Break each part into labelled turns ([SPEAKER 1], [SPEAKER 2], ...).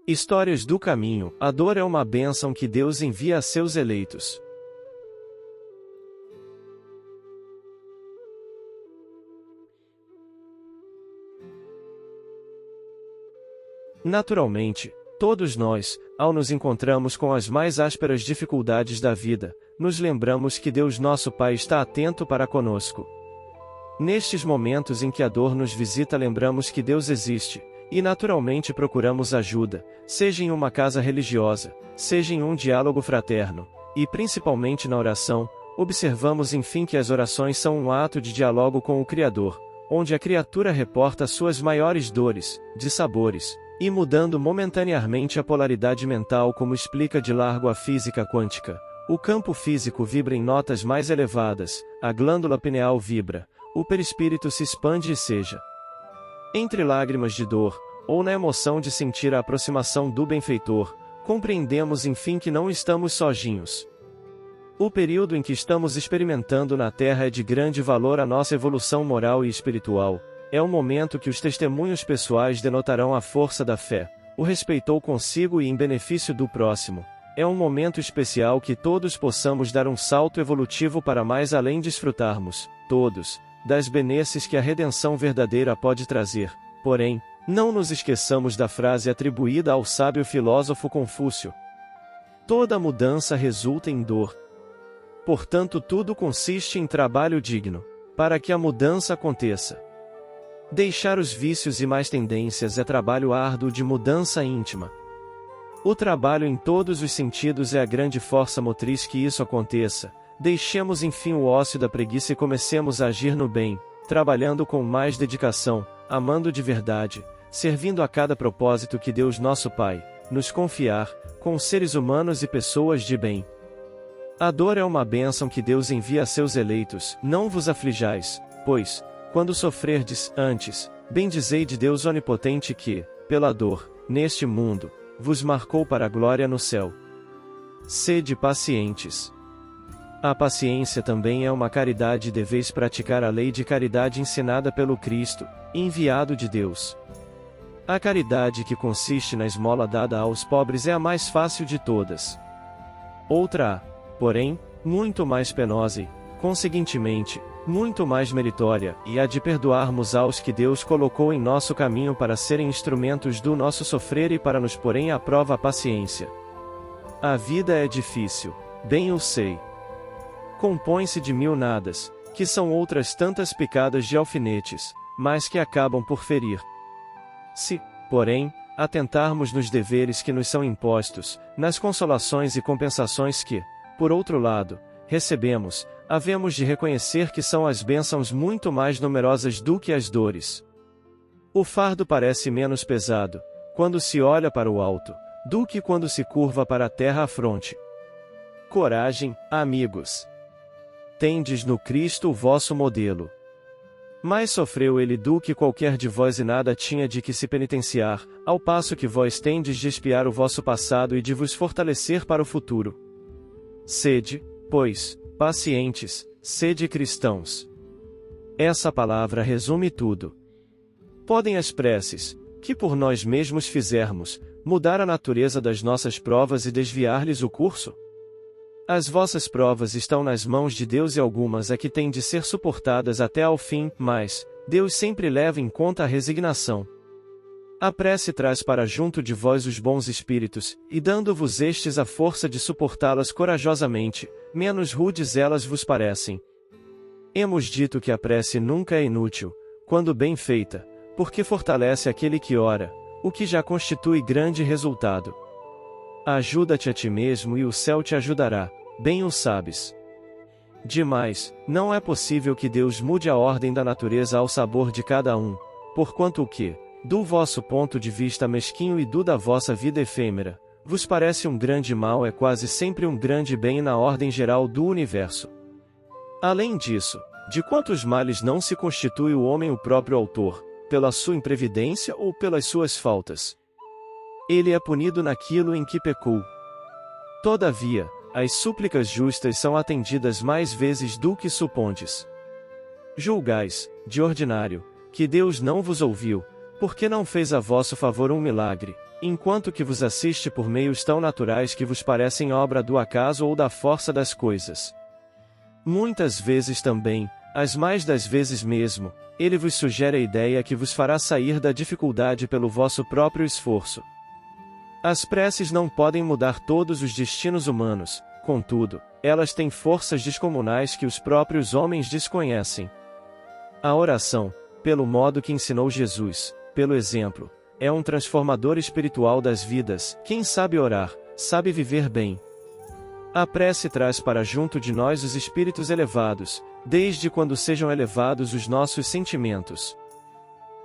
[SPEAKER 1] Histórias do caminho. A dor é uma bênção que Deus envia a seus eleitos. Naturalmente, todos nós, ao nos encontrarmos com as mais ásperas dificuldades da vida, nos lembramos que Deus nosso Pai está atento para conosco. Nestes momentos em que a dor nos visita, lembramos que Deus existe, e naturalmente procuramos ajuda, seja em uma casa religiosa, seja em um diálogo fraterno, e principalmente na oração. Observamos enfim que as orações são um ato de diálogo com o Criador, onde a criatura reporta suas maiores dores, dissabores, e mudando momentaneamente a polaridade mental, como explica de largo a física quântica. O campo físico vibra em notas mais elevadas, a glândula pineal vibra, o perispírito se expande e seja entre lágrimas de dor, ou na emoção de sentir a aproximação do benfeitor, compreendemos enfim que não estamos sozinhos. O período em que estamos experimentando na Terra é de grande valor à nossa evolução moral e espiritual. É um momento que os testemunhos pessoais denotarão a força da fé, o respeitou consigo e em benefício do próximo. É um momento especial que todos possamos dar um salto evolutivo para mais além desfrutarmos, todos, das benesses que a redenção verdadeira pode trazer. Porém, não nos esqueçamos da frase atribuída ao sábio filósofo Confúcio: toda mudança resulta em dor. Portanto, tudo consiste em trabalho digno, para que a mudança aconteça. Deixar os vícios e más tendências é trabalho árduo de mudança íntima. O trabalho em todos os sentidos é a grande força motriz que isso aconteça. Deixemos enfim o ócio da preguiça e comecemos a agir no bem, trabalhando com mais dedicação, amando de verdade, servindo a cada propósito que Deus nosso Pai nos confiar, com seres humanos e pessoas de bem. A dor é uma bênção que Deus envia a seus eleitos. Não vos aflijais, pois, quando sofrerdes, antes, bendizei de Deus onipotente que, pela dor, neste mundo, vos marcou para a glória no céu. Sede pacientes. A paciência também é uma caridade e deveis praticar a lei de caridade ensinada pelo Cristo, enviado de Deus. A caridade que consiste na esmola dada aos pobres é a mais fácil de todas. Outra há, porém, muito mais penosa e, conseguintemente, muito mais meritória, e a de perdoarmos aos que Deus colocou em nosso caminho para serem instrumentos do nosso sofrer e para nos porem à prova a paciência. A vida é difícil, bem eu sei. Compõe-se de mil nadas, que são outras tantas picadas de alfinetes, mas que acabam por ferir. Se, porém, atentarmos nos deveres que nos são impostos, nas consolações e compensações que, por outro lado, recebemos, havemos de reconhecer que são as bênçãos muito mais numerosas do que as dores. O fardo parece menos pesado, quando se olha para o alto, do que quando se curva para a terra a fronte. Coragem, amigos! Tendes no Cristo o vosso modelo. Mais sofreu ele do que qualquer de vós e nada tinha de que se penitenciar, ao passo que vós tendes de expiar o vosso passado e de vos fortalecer para o futuro. Sede, pois, pacientes, sede cristãos. Essa palavra resume tudo. Podem as preces, que por nós mesmos fizermos, mudar a natureza das nossas provas e desviar-lhes o curso? As vossas provas estão nas mãos de Deus e algumas é que têm de ser suportadas até ao fim, mas Deus sempre leva em conta a resignação. A prece traz para junto de vós os bons espíritos, e dando-vos estes a força de suportá-las corajosamente, menos rudes elas vos parecem. Hemos dito que a prece nunca é inútil, quando bem feita, porque fortalece aquele que ora, o que já constitui grande resultado. Ajuda-te a ti mesmo e o céu te ajudará, bem o sabes. Demais, não é possível que Deus mude a ordem da natureza ao sabor de cada um, porquanto o que, do vosso ponto de vista mesquinho e do da vossa vida efêmera, vos parece um grande mal é quase sempre um grande bem na ordem geral do universo. Além disso, de quantos males não se constitui o homem o próprio autor, pela sua imprevidência ou pelas suas faltas? Ele é punido naquilo em que pecou. Todavia, as súplicas justas são atendidas mais vezes do que supondes. Julgais, de ordinário, que Deus não vos ouviu, porque não fez a vosso favor um milagre, enquanto que vos assiste por meios tão naturais que vos parecem obra do acaso ou da força das coisas. Muitas vezes também, as mais das vezes mesmo, ele vos sugere a ideia que vos fará sair da dificuldade pelo vosso próprio esforço. As preces não podem mudar todos os destinos humanos, contudo, elas têm forças descomunais que os próprios homens desconhecem. A oração, pelo modo que ensinou Jesus, pelo exemplo, é um transformador espiritual das vidas. Quem sabe orar, sabe viver bem. A prece traz para junto de nós os espíritos elevados, desde quando sejam elevados os nossos sentimentos.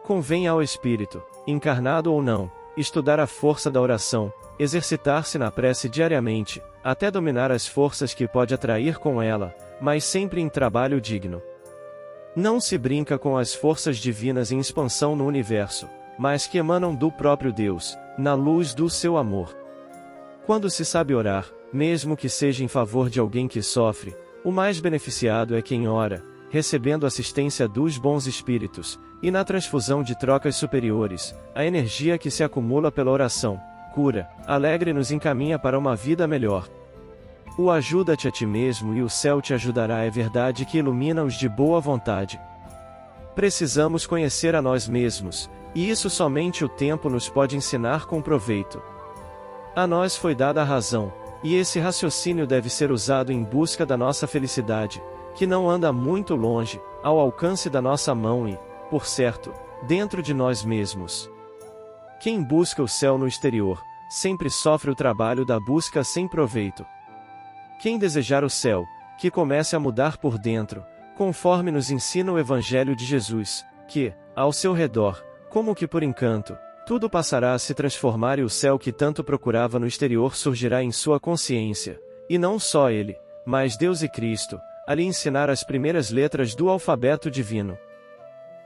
[SPEAKER 1] Convém ao espírito, encarnado ou não, estudar a força da oração, exercitar-se na prece diariamente, até dominar as forças que pode atrair com ela, mas sempre em trabalho digno. Não se brinca com as forças divinas em expansão no universo, mas que emanam do próprio Deus, na luz do seu amor. Quando se sabe orar, mesmo que seja em favor de alguém que sofre, o mais beneficiado é quem ora, recebendo assistência dos bons espíritos, e na transfusão de trocas superiores, a energia que se acumula pela oração, cura, alegra e nos encaminha para uma vida melhor. O ajuda-te a ti mesmo e o céu te ajudará é verdade que ilumina os de boa vontade. Precisamos conhecer a nós mesmos, e isso somente o tempo nos pode ensinar com proveito. A nós foi dada a razão, e esse raciocínio deve ser usado em busca da nossa felicidade, que não anda muito longe, ao alcance da nossa mão e, por certo, dentro de nós mesmos. Quem busca o céu no exterior, sempre sofre o trabalho da busca sem proveito. Quem desejar o céu, que comece a mudar por dentro, conforme nos ensina o Evangelho de Jesus, que, ao seu redor, como que por encanto, tudo passará a se transformar e o céu que tanto procurava no exterior surgirá em sua consciência, e não só ele, mas Deus e Cristo, a lhe ensinar as primeiras letras do alfabeto divino.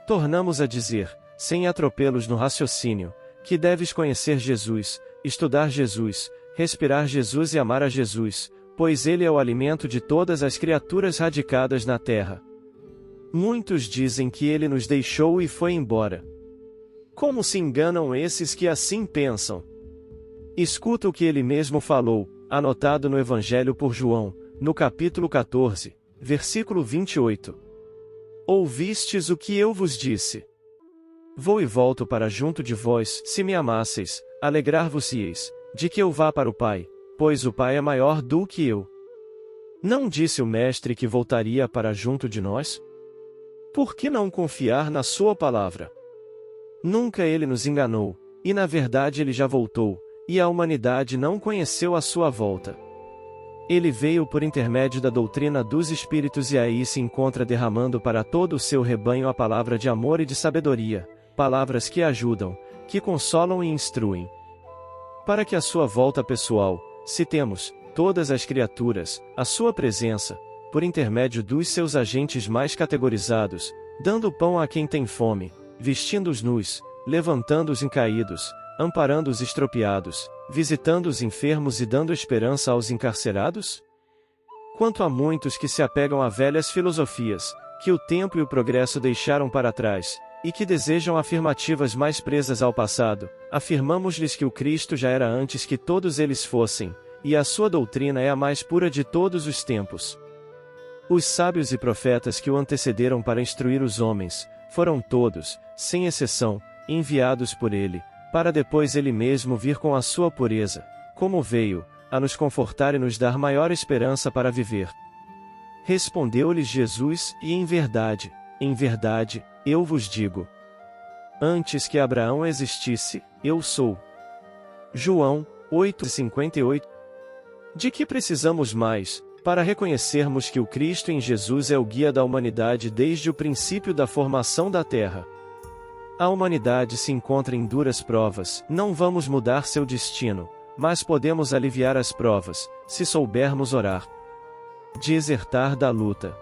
[SPEAKER 1] Tornamos a dizer, sem atropelos no raciocínio, que deves conhecer Jesus, estudar Jesus, respirar Jesus e amar a Jesus, pois ele é o alimento de todas as criaturas radicadas na terra. Muitos dizem que ele nos deixou e foi embora. Como se enganam esses que assim pensam? Escuta o que ele mesmo falou, anotado no Evangelho por João, no capítulo 14, versículo 28. Ouvistes o que eu vos disse. Vou e volto para junto de vós, se me amasseis, alegrar-vos-ieis, de que eu vá para o Pai, pois o Pai é maior do que eu. Não disse o Mestre que voltaria para junto de nós? Por que não confiar na sua palavra? Nunca ele nos enganou, e na verdade ele já voltou, e a humanidade não conheceu a sua volta. Ele veio por intermédio da doutrina dos Espíritos e aí se encontra derramando para todo o seu rebanho a palavra de amor e de sabedoria, palavras que ajudam, que consolam e instruem. Para que a sua volta pessoal, citemos, todas as criaturas, a sua presença, por intermédio dos seus agentes mais categorizados, dando pão a quem tem fome, vestindo os nus, levantando os encaídos, amparando os estropiados, visitando os enfermos e dando esperança aos encarcerados? Quanto a muitos que se apegam a velhas filosofias, que o tempo e o progresso deixaram para trás, e que desejam afirmativas mais presas ao passado, afirmamos-lhes que o Cristo já era antes que todos eles fossem, e a sua doutrina é a mais pura de todos os tempos. Os sábios e profetas que o antecederam para instruir os homens, foram todos, sem exceção, enviados por ele, para depois ele mesmo vir com a sua pureza, como veio, a nos confortar e nos dar maior esperança para viver. Respondeu-lhes Jesus, e em verdade, eu vos digo. Antes que Abraão existisse, eu sou. João 8:58. De que precisamos mais, para reconhecermos que o Cristo em Jesus é o guia da humanidade desde o princípio da formação da Terra? A humanidade se encontra em duras provas, não vamos mudar seu destino, mas podemos aliviar as provas, se soubermos orar. Desertar da luta.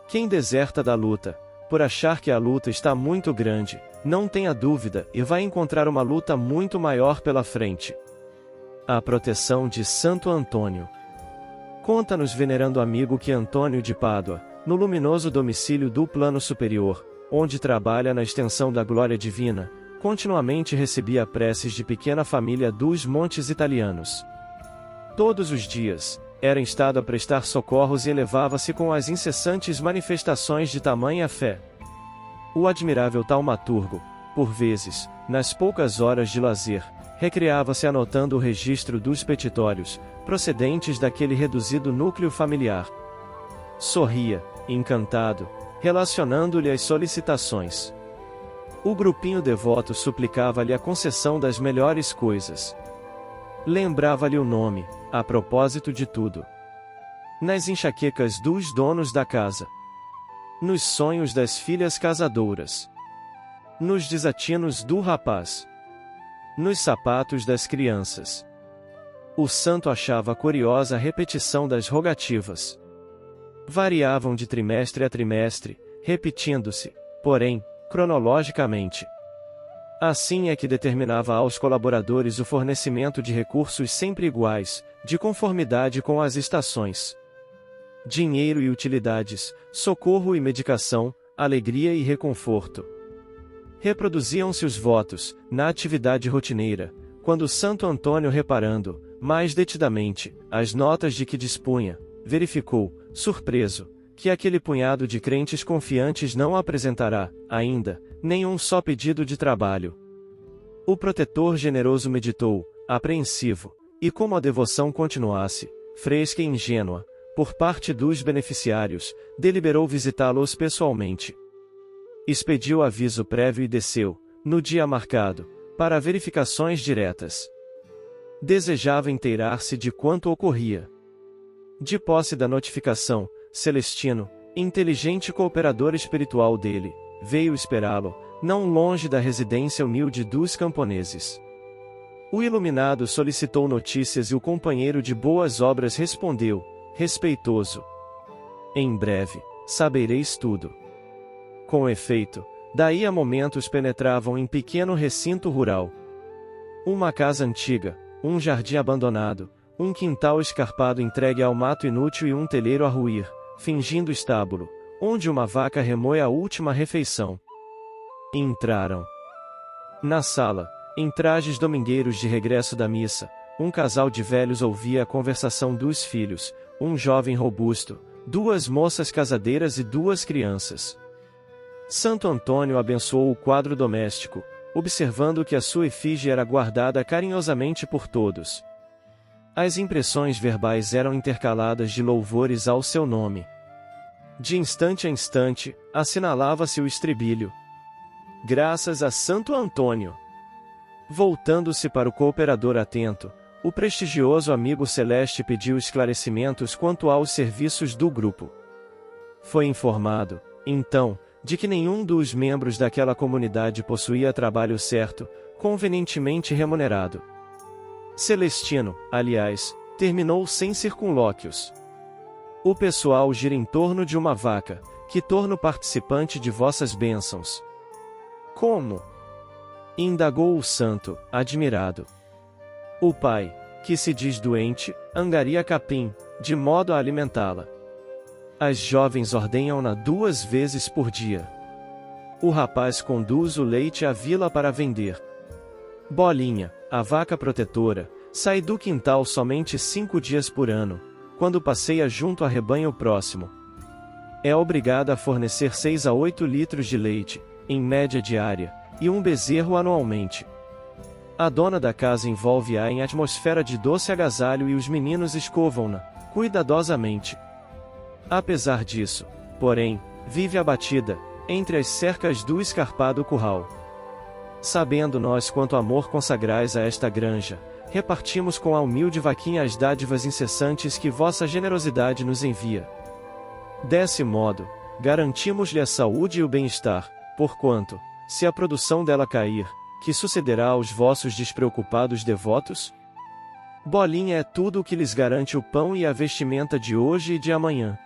[SPEAKER 1] Quem deserta da luta, por achar que a luta está muito grande, não tenha dúvida e vai encontrar uma luta muito maior pela frente. A proteção de Santo Antônio. Conta-nos venerando amigo que Antônio de Pádua, no luminoso domicílio do plano superior, onde trabalha na extensão da glória divina, Continuamente recebia preces de pequena família dos montes italianos. Todos os dias, era instado a prestar socorros e elevava-se com as incessantes manifestações de tamanha fé. O admirável taumaturgo, por vezes, nas poucas horas de lazer, recreava-se anotando o registro dos petitórios, procedentes daquele reduzido núcleo familiar. Sorria, encantado, relacionando-lhe as solicitações. O grupinho devoto suplicava-lhe a concessão das melhores coisas. Lembrava-lhe o nome, a propósito de tudo. Nas enxaquecas dos donos da casa. Nos sonhos das filhas casadouras. Nos desatinos do rapaz. Nos sapatos das crianças. O santo achava curiosa a repetição das rogativas. Variavam de trimestre a trimestre, repetindo-se, porém, cronologicamente. Assim é que determinava aos colaboradores o fornecimento de recursos sempre iguais, de conformidade com as estações. Dinheiro e utilidades, socorro e medicação, alegria e reconforto. Reproduziam-se os votos, na atividade rotineira, quando Santo Antônio, reparando, mais detidamente, as notas de que dispunha, verificou, surpreso, que aquele punhado de crentes confiantes não apresentará, ainda, nenhum só pedido de trabalho. O protetor generoso meditou, apreensivo, e como a devoção continuasse, fresca e ingênua, por parte dos beneficiários, deliberou visitá-los pessoalmente. Expediu aviso prévio e desceu, no dia marcado, para verificações diretas. Desejava inteirar-se de quanto ocorria. De posse da notificação, Celestino, inteligente cooperador espiritual dele, veio esperá-lo, não longe da residência humilde dos camponeses. O iluminado solicitou notícias e o companheiro de boas obras respondeu, respeitoso: em breve, sabereis tudo. Com efeito, daí a momentos penetravam em pequeno recinto rural. Uma casa antiga, um jardim abandonado, um quintal escarpado entregue ao mato inútil e um telheiro a ruir, fingindo estábulo, onde uma vaca remoe a última refeição. Entraram. Na sala, em trajes domingueiros de regresso da missa, um casal de velhos ouvia a conversação dos filhos, um jovem robusto, duas moças casadeiras e duas crianças. Santo Antônio abençoou o quadro doméstico, observando que a sua efígie era guardada carinhosamente por todos. As impressões verbais eram intercaladas de louvores ao seu nome. De instante a instante, assinalava-se o estribilho: graças a Santo Antônio. Voltando-se para o cooperador atento, o prestigioso amigo celeste pediu esclarecimentos quanto aos serviços do grupo. Foi informado, então, de que nenhum dos membros daquela comunidade possuía trabalho certo, convenientemente remunerado. Celestino, aliás, terminou sem circunlóquios. O pessoal gira em torno de uma vaca, que torno participante de vossas bênçãos. Como? Indagou o santo, admirado. O pai, que se diz doente, angaria capim, de modo a alimentá-la. As jovens ordenham-na 2 vezes por dia. O rapaz conduz o leite à vila para vender. Bolinha, a vaca protetora, sai do quintal somente 5 dias por ano, quando passeia junto a rebanho próximo. É obrigada a fornecer 6 a 8 litros de leite, em média diária, e um bezerro anualmente. A dona da casa envolve-a em atmosfera de doce agasalho e os meninos escovam-na, cuidadosamente. Apesar disso, porém, vive abatida, entre as cercas do escarpado curral. Sabendo nós quanto amor consagrais a esta granja, repartimos com a humilde vaquinha as dádivas incessantes que vossa generosidade nos envia. Desse modo, garantimos-lhe a saúde e o bem-estar, porquanto, se a produção dela cair, que sucederá aos vossos despreocupados devotos? Bolinha é tudo o que lhes garante o pão e a vestimenta de hoje e de amanhã.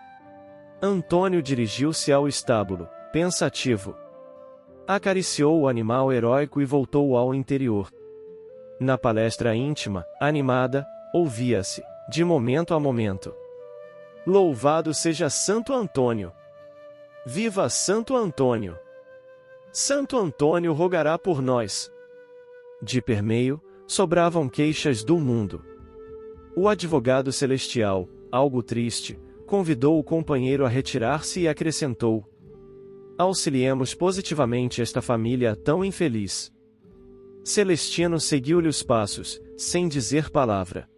[SPEAKER 1] Antônio dirigiu-se ao estábulo, pensativo. Acariciou o animal heróico e voltou ao interior. Na palestra íntima, animada, ouvia-se, de momento a momento: louvado seja Santo Antônio! Viva Santo Antônio! Santo Antônio rogará por nós. De permeio, sobravam queixas do mundo. O advogado celestial, algo triste, convidou o companheiro a retirar-se e acrescentou: auxiliemos positivamente esta família tão infeliz. Celestino seguiu-lhe os passos, sem dizer palavra.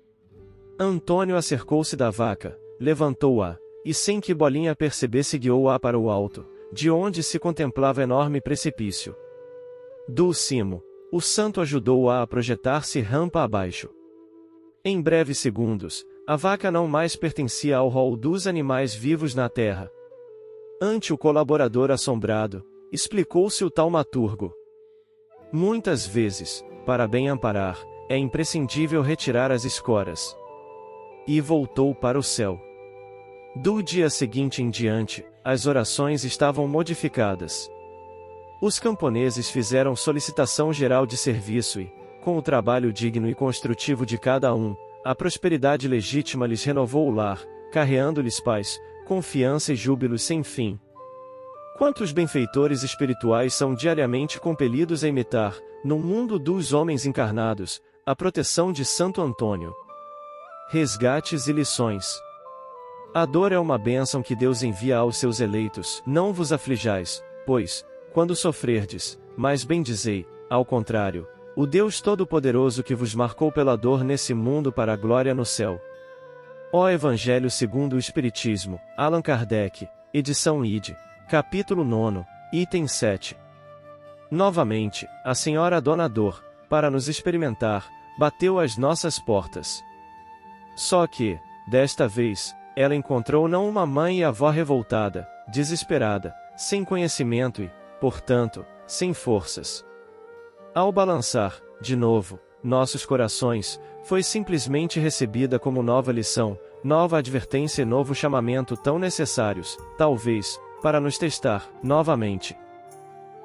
[SPEAKER 1] Antônio acercou-se da vaca, levantou-a, e sem que Bolinha percebesse guiou-a para o alto, de onde se contemplava enorme precipício. Do cimo, o santo ajudou-a a projetar-se rampa abaixo. Em breves segundos, a vaca não mais pertencia ao rol dos animais vivos na terra. Ante o colaborador assombrado, explicou-se o taumaturgo. Muitas vezes, para bem amparar, é imprescindível retirar as escoras. E voltou para o céu. Do dia seguinte em diante, as orações estavam modificadas. Os camponeses fizeram solicitação geral de serviço e, com o trabalho digno e construtivo de cada um, a prosperidade legítima lhes renovou o lar, carreando-lhes paz, confiança e júbilo sem fim. Quantos benfeitores espirituais são diariamente compelidos a imitar, no mundo dos homens encarnados, a proteção de Santo Antônio? Resgates e lições. A dor é uma bênção que Deus envia aos seus eleitos. Não vos aflijais, pois, quando sofrerdes, mas bendizei, ao contrário, o Deus Todo-Poderoso que vos marcou pela dor nesse mundo para a glória no céu. O Evangelho segundo o Espiritismo, Allan Kardec, edição ID, capítulo 9, item 7. Novamente, a Senhora Dona Dor, para nos experimentar, bateu às nossas portas. Só que, desta vez, ela encontrou não uma mãe e avó revoltada, desesperada, sem conhecimento e, portanto, sem forças. Ao balançar, de novo, nossos corações, foi simplesmente recebida como nova lição, nova advertência e novo chamamento tão necessários, talvez, para nos testar, novamente.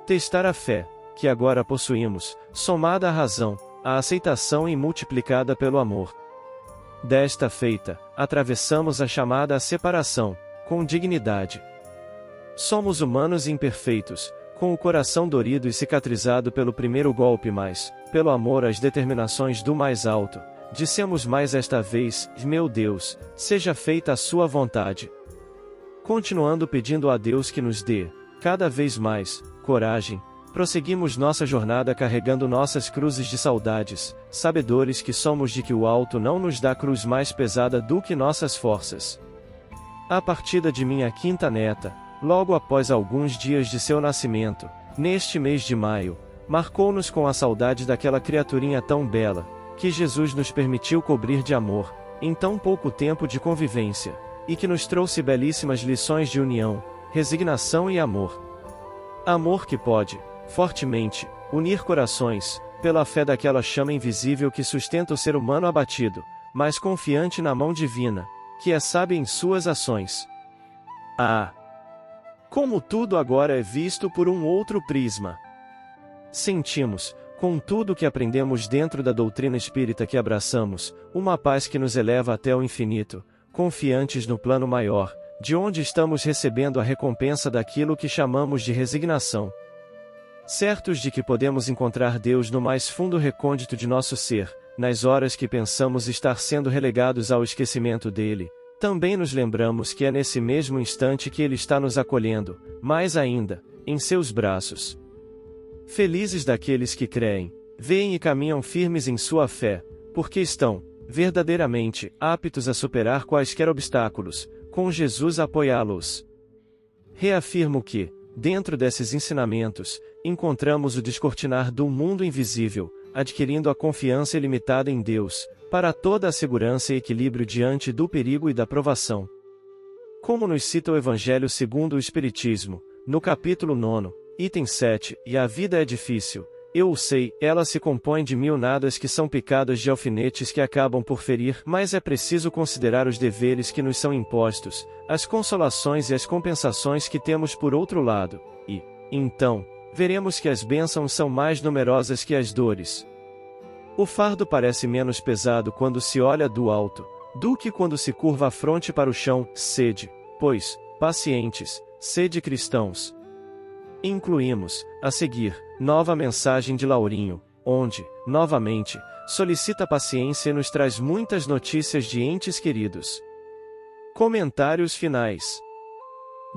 [SPEAKER 1] Testar a fé, que agora possuímos, somada à razão, à aceitação e multiplicada pelo amor. Desta feita, atravessamos a chamada separação, com dignidade. Somos humanos e imperfeitos, com o coração dorido e cicatrizado pelo primeiro golpe, mas, pelo amor às determinações do mais alto, dissemos mais esta vez: meu Deus, seja feita a sua vontade. Continuando pedindo a Deus que nos dê, cada vez mais, coragem, prosseguimos nossa jornada carregando nossas cruzes de saudades, sabedores que somos de que o alto não nos dá cruz mais pesada do que nossas forças. A partida de minha quinta neta, logo após alguns dias de seu nascimento, neste mês de maio, marcou-nos com a saudade daquela criaturinha tão bela, que Jesus nos permitiu cobrir de amor, em tão pouco tempo de convivência, e que nos trouxe belíssimas lições de união, resignação e amor. Amor que pode, fortemente, unir corações, pela fé daquela chama invisível que sustenta o ser humano abatido, mas confiante na mão divina, que é sábia em suas ações. Ah! Como tudo agora é visto por um outro prisma. Sentimos, com tudo que aprendemos dentro da doutrina espírita que abraçamos, uma paz que nos eleva até o infinito, confiantes no plano maior, de onde estamos recebendo a recompensa daquilo que chamamos de resignação. Certos de que podemos encontrar Deus no mais fundo recôndito de nosso ser, nas horas que pensamos estar sendo relegados ao esquecimento dele, também nos lembramos que é nesse mesmo instante que Ele está nos acolhendo, mais ainda, em seus braços. Felizes daqueles que creem, veem e caminham firmes em sua fé, porque estão, verdadeiramente, aptos a superar quaisquer obstáculos, com Jesus a apoiá-los. Reafirmo que, dentro desses ensinamentos, encontramos o descortinar do mundo invisível, adquirindo a confiança ilimitada em Deus, para toda a segurança e equilíbrio diante do perigo e da provação. Como nos cita o Evangelho segundo o Espiritismo, no capítulo 9, item 7, e a vida é difícil, eu o sei, ela se compõe de mil nadas que são picadas de alfinetes que acabam por ferir, mas é preciso considerar os deveres que nos são impostos, as consolações e as compensações que temos por outro lado, e, então, veremos que as bênçãos são mais numerosas que as dores. O fardo parece menos pesado quando se olha do alto, do que quando se curva a fronte para o chão. Sede, pois, pacientes, sede cristãos. Incluímos, a seguir, nova mensagem de Laurinho, onde, novamente, solicita paciência e nos traz muitas notícias de entes queridos. Comentários finais.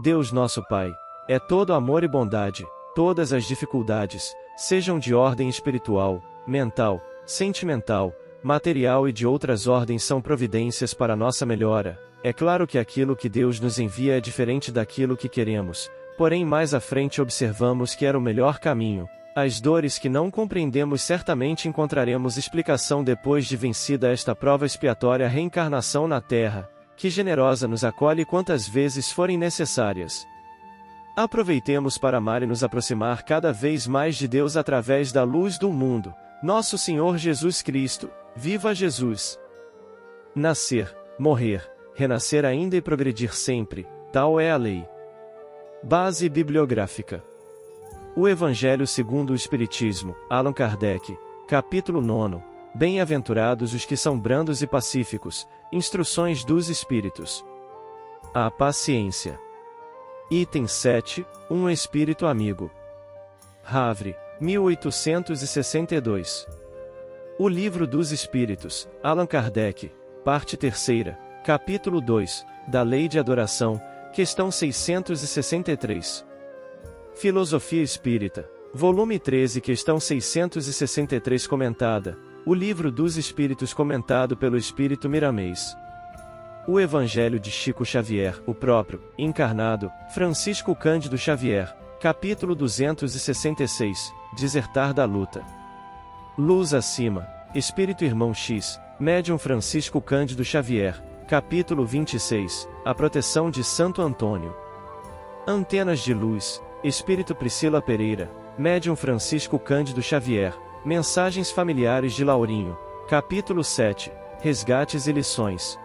[SPEAKER 1] Deus nosso Pai, é todo amor e bondade, todas as dificuldades, sejam de ordem espiritual, mental, sentimental, material e de outras ordens são providências para nossa melhora. É claro que aquilo que Deus nos envia é diferente daquilo que queremos, porém mais à frente observamos que era o melhor caminho. As dores que não compreendemos certamente encontraremos explicação depois de vencida esta prova expiatória reencarnação na Terra, que generosa nos acolhe quantas vezes forem necessárias. Aproveitemos para amar e nos aproximar cada vez mais de Deus através da luz do mundo, nosso Senhor Jesus Cristo. Viva Jesus! Nascer, morrer, renascer ainda e progredir sempre, tal é a lei. Base bibliográfica. O Evangelho segundo o Espiritismo, Allan Kardec, capítulo 9, Bem-aventurados os que são brandos e pacíficos, Instruções dos Espíritos. A paciência. Item 7, um espírito amigo. Havre, 1862. O Livro dos Espíritos, Allan Kardec, parte 3ª, capítulo 2, da Lei de Adoração, questão 663. Filosofia Espírita, volume 13, questão 663 comentada, o Livro dos Espíritos comentado pelo Espírito Miramês. O Evangelho de Chico Xavier, o próprio, encarnado, Francisco Cândido Xavier, capítulo 266, Desertar da Luta. Luz acima, Espírito Irmão X, Médium Francisco Cândido Xavier, capítulo 26, A proteção de Santo Antônio. Antenas de Luz, Espírito Priscila Pereira, Médium Francisco Cândido Xavier, Mensagens Familiares de Laurinho, capítulo 7, Resgates e Lições.